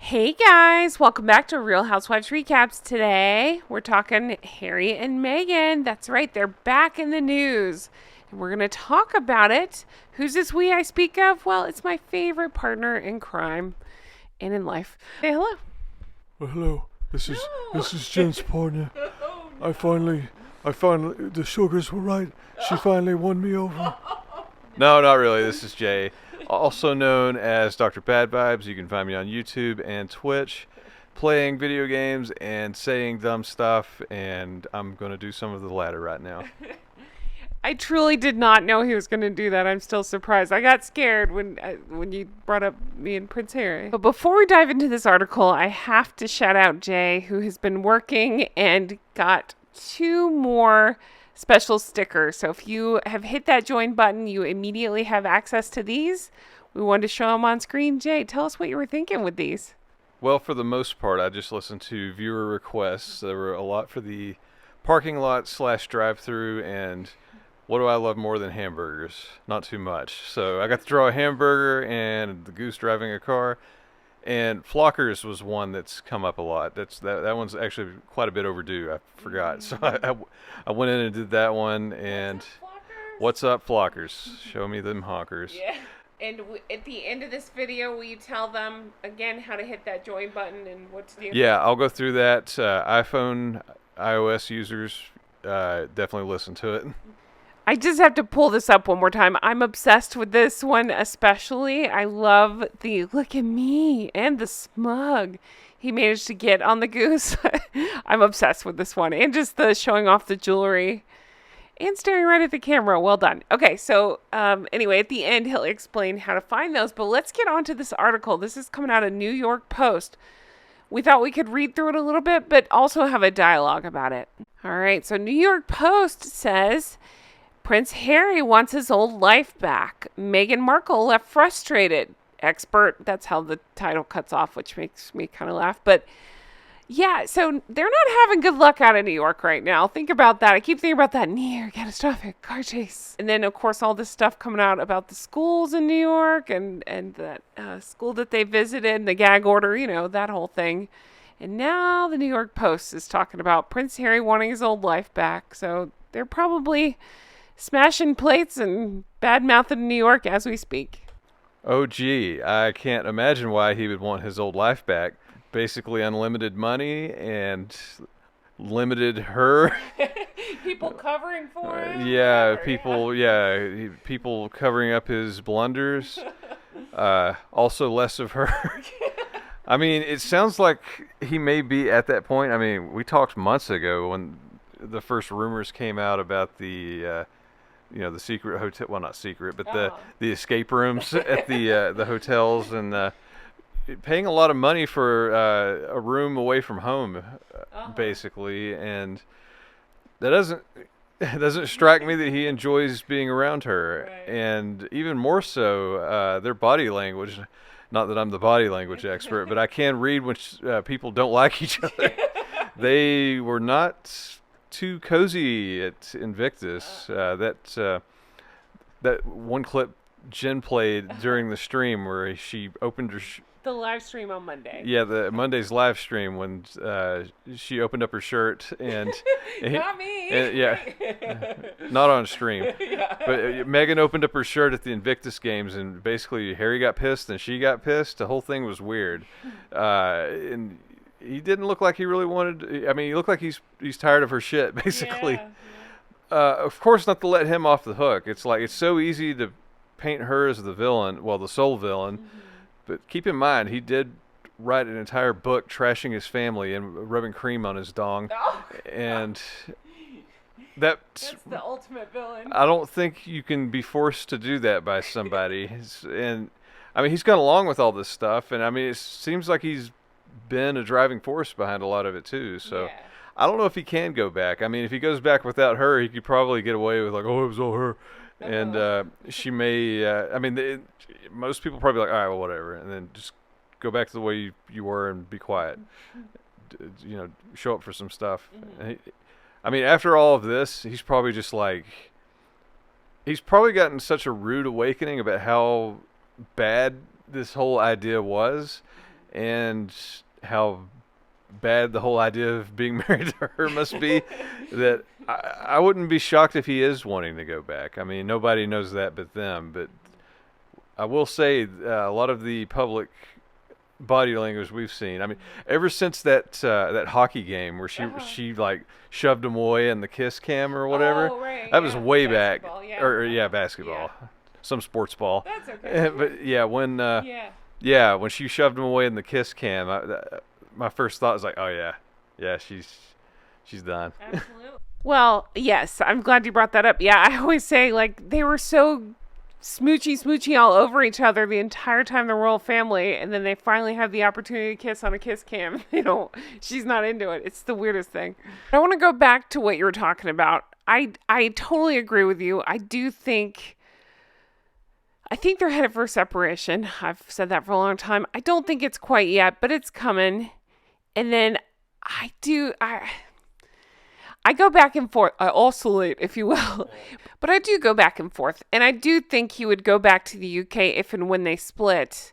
Hey guys, welcome back to Real Housewives Recaps. Today we're talking Harry and Meghan. That's right, they're back in the news. And we're going to talk about it. Who's this we I speak of? Well, it's my favorite partner in crime and in life. Say hello. Well, hello. This is Jen's partner. I finally, the sugars were right. She finally won me over. No, not really. This is Jay, also known as Dr. Bad Vibes. You can find me on YouTube and Twitch, playing video games and saying dumb stuff, and I'm going to do some of the latter right now. I truly did not know he was going to do that. I'm still surprised. I got scared when you brought up me and Prince Harry. But before we dive into this article, I have to shout out Jay, who has been working and got 2 more special stickers. So if you have hit that join button, you immediately have access to these. We wanted to show them on screen. Jay, tell us what you were thinking with these. Well, for the most part, I just listened to viewer requests. There were a lot for the parking lot / drive-through, and what do I love more than hamburgers? Not too much. So I got to draw a hamburger and the goose driving a car. And Flockers was one that's come up a lot. That one's actually quite a bit overdue. I forgot. So I went in and did that one. And what's up, Flockers? Show me them honkers. Yeah. And at the end of this video, will you tell them, again, how to hit that join button and what to do? Yeah, I'll go through that. iPhone, iOS users, definitely listen to it. I just have to pull this up one more time. I'm obsessed with this one especially. I love the look at me and the smug he managed to get on the goose. I'm obsessed with this one. And just the showing off the jewelry and staring right at the camera. Well done. Okay, so anyway, at the end, he'll explain how to find those. But let's get on to this article. This is coming out of New York Post. We thought we could read through it a little bit, but also have a dialogue about it. All right, so New York Post says Prince Harry wants his old life back. Meghan Markle left frustrated. Expert. That's how the title cuts off, which makes me kind of laugh. But yeah, so they're not having good luck out of New York right now. Think about that. I keep thinking about that near catastrophic car chase. And then, of course, all this stuff coming out about the schools in New York and that school that they visited, the gag order, that whole thing. And now the New York Post is talking about Prince Harry wanting his old life back. So they're probably smashing plates and bad-mouthing New York as we speak. Oh, gee, I can't imagine why he would want his old life back. Basically unlimited money and limited her. People covering for him? Yeah, people covering up his blunders. Also less of her. I mean, it sounds like he may be at that point. I mean, we talked months ago when the first rumors came out about the the secret hotel, well, not secret, but the escape rooms at the hotels, and paying a lot of money for a room away from home, basically, and that doesn't strike me that he enjoys being around her, right. And even more so, their body language. Not that I'm the body language expert, but I can read when people don't like each other. They were not too cozy at Invictus. That one clip Jen played during the stream where she opened her the live stream on Monday. Yeah, the Monday's live stream when she opened up her shirt and not me. Not on stream. Yeah. But Meghan opened up her shirt at the Invictus games, and basically Harry got pissed and she got pissed. The whole thing was weird, and he didn't look like he really wanted. I mean, he looked like he's tired of her shit, basically. Yeah. Of course, not to let him off the hook. It's like it's so easy to paint her as the villain, well, the sole villain. Mm-hmm. But keep in mind, he did write an entire book trashing his family and rubbing cream on his dong, and that's the ultimate villain. I don't think you can be forced to do that by somebody. And I mean, he's gone along with all this stuff, and I mean, it seems like he's been a driving force behind a lot of it too. So yeah. I don't know if he can go back. I mean, if he goes back without her, he could probably get away with like, oh, it was all her. And she may, most people probably like, all right, well, whatever. And then just go back to the way you were and be quiet. Show up for some stuff. Mm-hmm. After all of this, he's probably just like, he's probably gotten such a rude awakening about how bad this whole idea was. and how bad the whole idea of being married to her must be, that I wouldn't be shocked if he is wanting to go back. I mean, nobody knows that but them. But I will say a lot of the public body language we've seen. I mean, ever since that hockey game where she like shoved him away in the kiss cam or whatever. Oh, right. That was way back. Yeah. Or basketball. Yeah. Some sports ball. That's okay. But yeah, when she shoved him away in the kiss cam, my first thought was like, oh yeah, she's done. Absolutely. Well, yes, I'm glad you brought that up. Yeah, I always say like they were so smoochy all over each other the entire time, the royal family, and then they finally have the opportunity to kiss on a kiss cam. She's not into it. It's the weirdest thing. I want to go back to what you were talking about. I totally agree with you. I think they're headed for separation. I've said that for a long time. I don't think it's quite yet, but it's coming. And then I go back and forth. I oscillate, if you will. But I do go back and forth. And I do think he would go back to the UK if and when they split.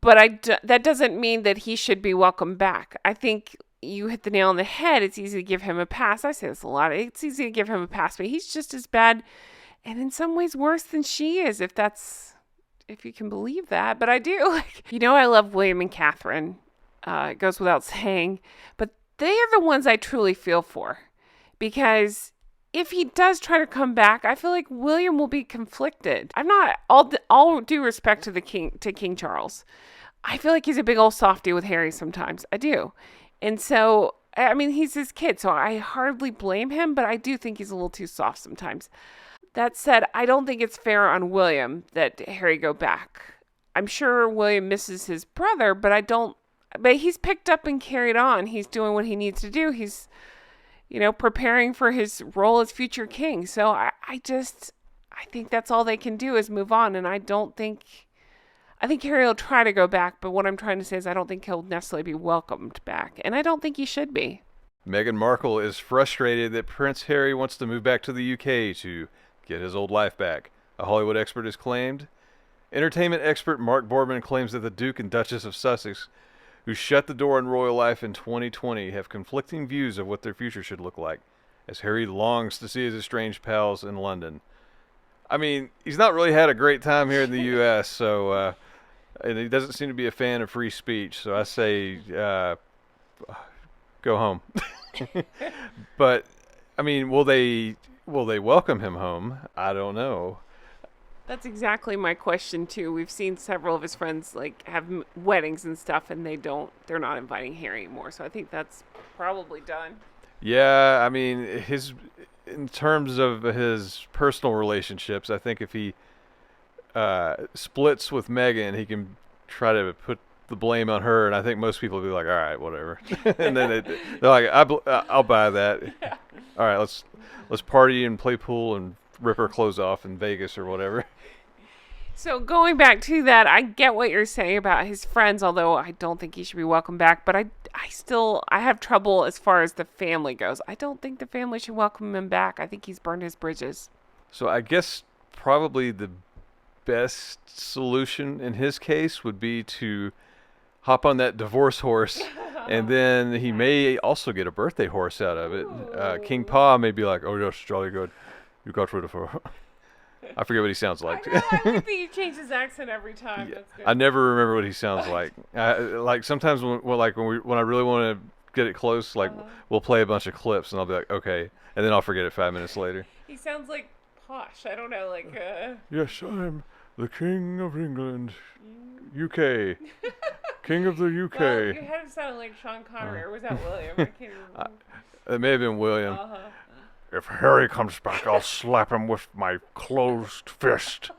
But that doesn't mean that he should be welcomed back. I think you hit the nail on the head. It's easy to give him a pass. I say this a lot. It's easy to give him a pass, but he's just as bad and in some ways worse than she is, if you can believe that. But I do. I love William and Catherine. It goes without saying. But they are the ones I truly feel for. Because if he does try to come back, I feel like William will be conflicted. I'm not, all due respect to King Charles, I feel like he's a big old softy with Harry sometimes. I do. And so, I mean, he's his kid, so I hardly blame him, but I do think he's a little too soft sometimes. That said, I don't think it's fair on William that Harry go back. I'm sure William misses his brother, but he's picked up and carried on. He's doing what he needs to do. He's, preparing for his role as future king. So I think that's all they can do is move on. And I think Harry will try to go back, but what I'm trying to say is I don't think he'll necessarily be welcomed back. And I don't think he should be. Meghan Markle is frustrated that Prince Harry wants to move back to the UK to get his old life back. A Hollywood expert has claimed. Entertainment expert Mark Boardman claims that the Duke and Duchess of Sussex, who shut the door on royal life in 2020, have conflicting views of what their future should look like, as Harry longs to see his estranged pals in London. I mean, he's not really had a great time here in the U.S., so and he doesn't seem to be a fan of free speech, so I say go home. But, I mean, will they welcome him home? I don't know. That's exactly my question too. We've seen several of his friends have weddings and stuff, and they're not inviting Harry anymore. So I think that's probably done. Yeah, I mean, in terms of his personal relationships, I think if he splits with Meghan, he can try to put the blame on her, and I think most people will be like, all right, whatever. And then they're like, I'll buy that. Yeah. All right, let's party and play pool and rip her clothes off in Vegas or whatever. So going back to that, I get what you're saying about his friends, although I don't think he should be welcomed back. But I have trouble as far as the family goes. I don't think the family should welcome him back. I think he's burned his bridges. So I guess probably the best solution in his case would be to hop on that divorce horse, and then he may also get a birthday horse out of it. King Pa may be like, oh yes, jolly good. You got rid of her. I forget what he sounds like. I think he changes his accent every time. Yeah. That's good. I never remember what he sounds like. Like sometimes when I really want to get it close, we'll play a bunch of clips and I'll be like, okay, and then I'll forget it 5 minutes later. He sounds like posh. I don't know, Yes, I'm the King of England, UK. King of the UK. Well, you had him sound like Sean Connery, or was that William? I can't remember. It may have been William. Uh-huh. If Harry comes back, I'll slap him with my closed fist.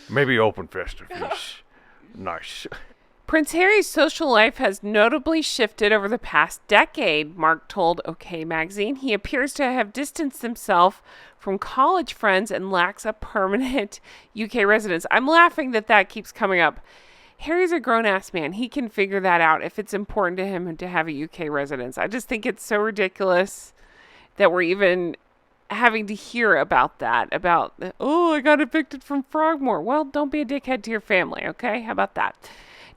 Maybe open fist if he's nice. Prince Harry's social life has notably shifted over the past decade, Mark told OK Magazine. He appears to have distanced himself from college friends and lacks a permanent UK residence. I'm laughing that keeps coming up. Harry's a grown-ass man. He can figure that out if it's important to him to have a UK residence. I just think it's so ridiculous that we're even having to hear about that, I got evicted from Frogmore. Well, don't be a dickhead to your family, okay? How about that?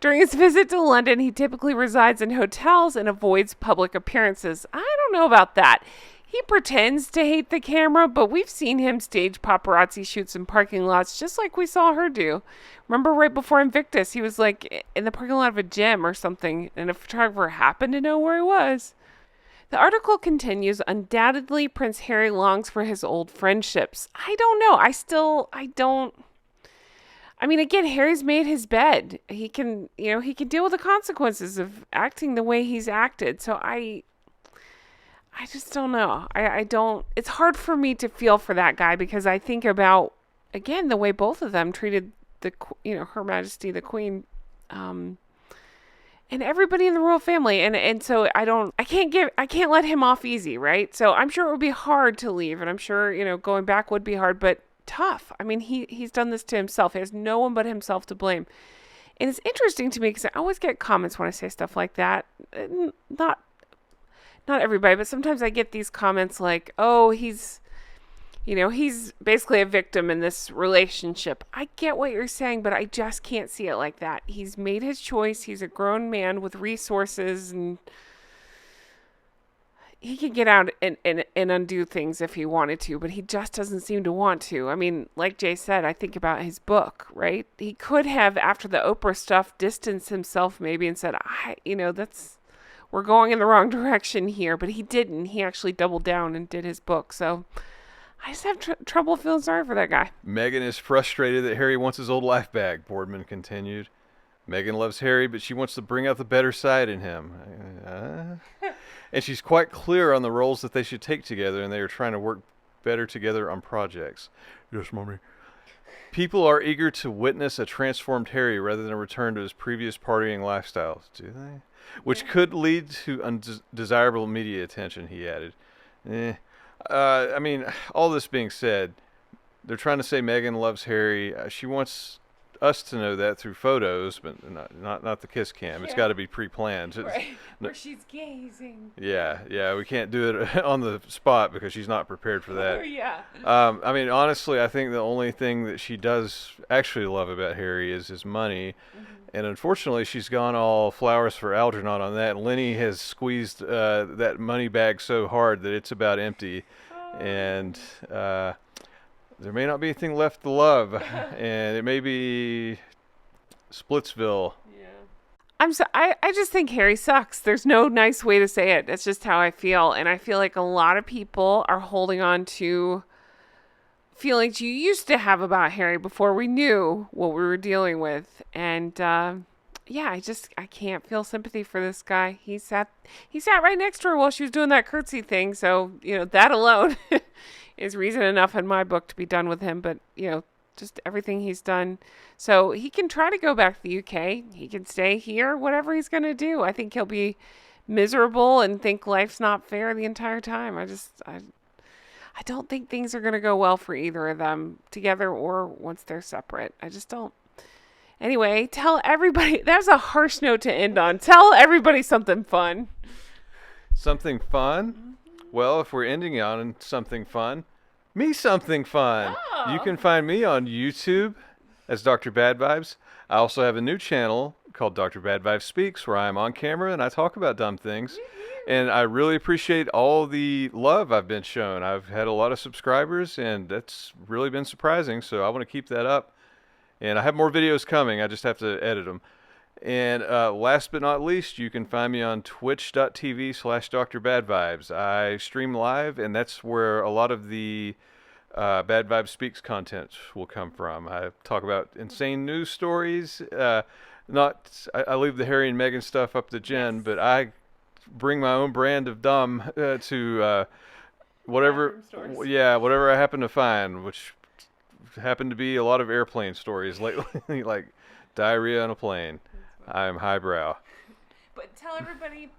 During his visit to London, he typically resides in hotels and avoids public appearances. I don't know about that. He pretends to hate the camera, but we've seen him stage paparazzi shoots in parking lots just like we saw her do. Remember right before Invictus, he was like in the parking lot of a gym or something, and a photographer happened to know where he was. The article continues, undoubtedly Prince Harry longs for his old friendships. I don't know. I don't. I mean, again, Harry's made his bed. He can deal with the consequences of acting the way he's acted. So I just don't know. I don't, it's hard for me to feel for that guy because I think about, again, the way both of them treated Her Majesty, the Queen, and everybody in the royal family. And so I can't let him off easy, right? So I'm sure it would be hard to leave, and I'm sure, going back would be hard, but tough. I mean, he's done this to himself. He has no one but himself to blame. And it's interesting to me because I always get comments when I say stuff like that. Not everybody, but sometimes I get these comments like, oh, he's basically a victim in this relationship. I get what you're saying, but I just can't see it like that. He's made his choice. He's a grown man with resources, and he could get out and undo things if he wanted to, but he just doesn't seem to want to. I mean, like Jay said, I think about his book, right? He could have, after the Oprah stuff, distanced himself maybe and said, we're going in the wrong direction here, but he didn't. He actually doubled down and did his book. So I just have trouble feeling sorry for that guy. Meghan is frustrated that Harry wants his old life back, Boardman continued. Meghan loves Harry, but she wants to bring out the better side in him. And she's quite clear on the roles that they should take together, and they are trying to work better together on projects. Yes, Mommy. People are eager to witness a transformed Harry rather than a return to his previous partying lifestyle. Do they? Which could lead to undesirable media attention, he added. I mean, all this being said, they're trying to say Meghan loves Harry. She wants us to know that through photos, but not the kiss cam. Yeah. It's got to be pre-planned. Right. Where she's gazing. Yeah. We can't do it on the spot because she's not prepared for that. Yeah. I mean, honestly, I think the only thing that she does actually love about Harry is his money. Mm-hmm. And unfortunately, she's gone all flowers for Algernon on that. Lenny has squeezed that money bag so hard that it's about empty. Oh. And there may not be anything left to love. And it may be Splitsville. Yeah. I just think Harry sucks. There's no nice way to say it. That's just how I feel. And I feel like a lot of people are holding on to feelings you used to have about Harry before we knew what we were dealing with. And I can't feel sympathy for this guy. He sat right next to her while she was doing that curtsy thing. So, that alone is reason enough in my book to be done with him. But, just everything he's done. So he can try to go back to the UK. He can stay here, whatever he's going to do. I think he'll be miserable and think life's not fair the entire time. I don't think things are going to go well for either of them together or once they're separate. I just don't. Anyway, tell everybody. That was a harsh note to end on. Tell everybody something fun. Something fun? Mm-hmm. Well, if we're ending on something fun, me something fun. Oh. You can find me on YouTube as Dr. Bad Vibes. I also have a new channel called Dr. Bad Vibes Speaks where I'm on camera and I talk about dumb things. And I really appreciate all the love I've been shown. I've had a lot of subscribers, and that's really been surprising, so I want to keep that up. And I have more videos coming. I just have to edit them. And last but not least, you can find me on twitch.tv/DrBadVibes. I stream live, and that's where a lot of the Bad Vibes Speaks content will come from. I talk about insane news stories. I leave the Harry and Meghan stuff up to Jen, but I bring my own brand of dumb to whatever I happen to find, which happened to be a lot of airplane stories lately, like diarrhea on a plane. I'm highbrow. But tell everybody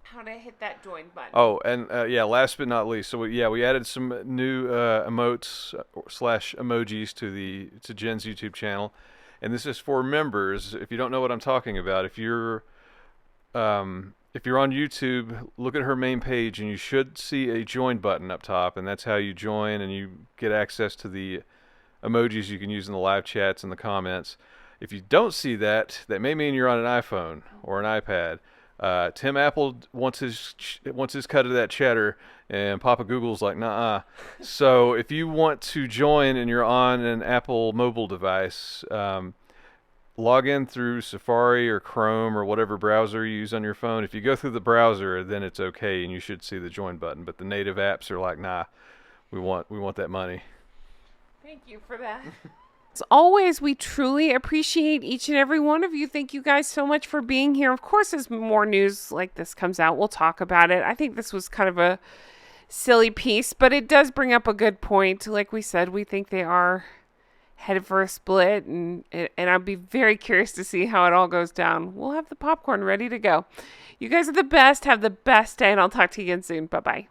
how to hit that join button. Oh, and last but not least, so we added some new emotes / emojis to Jen's YouTube channel, and this is for members. If you don't know what I'm talking about, if you're on YouTube, look at her main page, and you should see a join button up top, and that's how you join, and you get access to the emojis you can use in the live chats and the comments. If you don't see that, that may mean you're on an iPhone or an iPad. Tim Apple wants his cut of that cheddar, and Papa Google's like, nah. So if you want to join and you're on an Apple mobile device, log in through Safari or Chrome or whatever browser you use on your phone. If you go through the browser, then it's okay, and you should see the join button. But the native apps are like, nah, we want that money. Thank you for that. As always, we truly appreciate each and every one of you. Thank you guys so much for being here. Of course, as more news like this comes out, we'll talk about it. I think this was kind of a silly piece, but it does bring up a good point. Like we said, we think they are headed for a split, and I'll be very curious to see how it all goes down. We'll have the popcorn ready to go. You guys are the best. Have the best day, and I'll talk to you again soon. Bye-bye.